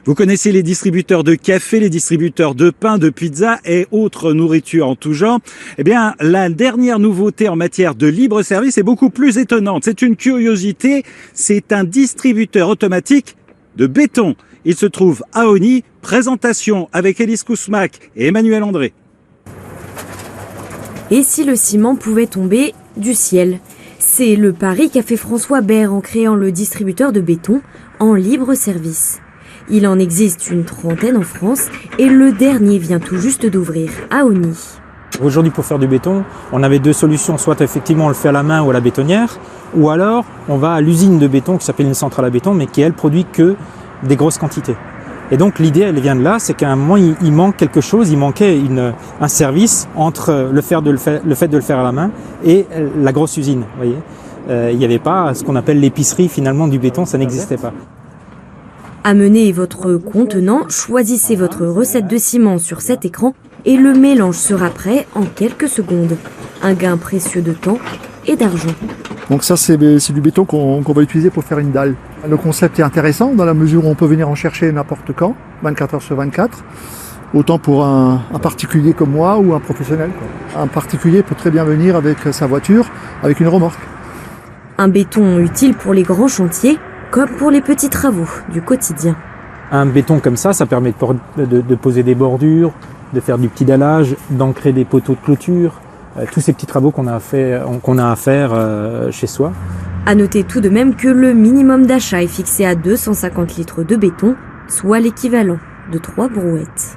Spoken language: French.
Vous connaissez les distributeurs de café, les distributeurs de pain, de pizza et autres nourritures en tout genre. Eh bien, la dernière nouveauté en matière de libre service est beaucoup plus étonnante. C'est une curiosité. C'est un distributeur automatique de béton. Il se trouve à Osny. Présentation avec Élise Kousmac et Emmanuel André. Et si le ciment pouvait tomber du ciel? C'est le pari qu'a fait François Bert en créant le distributeur de béton en libre service. Il en existe une trentaine en France et le dernier vient tout juste d'ouvrir à Osny. Aujourd'hui, pour faire du béton, on avait deux solutions. Soit effectivement on le fait à la main ou à la bétonnière, ou alors on va à l'usine de béton qui s'appelle une centrale à béton, mais qui elle produit que des grosses quantités. Et donc l'idée, elle vient de là, c'est qu'à un moment il manque quelque chose, il manquait un service entre le fait de le faire à la main et la grosse usine. Vous voyez, il n'y avait pas ce qu'on appelle l'épicerie finalement du béton, ça n'existait pas. Amenez votre contenant, choisissez votre recette de ciment sur cet écran et le mélange sera prêt en quelques secondes. Un gain précieux de temps et d'argent. Donc ça c'est du béton qu'on va utiliser pour faire une dalle. Le concept est intéressant dans la mesure où on peut venir en chercher n'importe quand, 24 heures sur 24. Autant pour un particulier comme moi ou un professionnel. Un particulier peut très bien venir avec sa voiture, avec une remorque. Un béton utile pour les grands chantiers comme pour les petits travaux du quotidien. Un béton comme ça permet de poser des bordures, de faire du petit dallage, d'ancrer des poteaux de clôture, tous ces petits travaux qu'on a à faire chez soi. À noter tout de même que le minimum d'achat est fixé à 250 litres de béton, soit l'équivalent de 3 brouettes.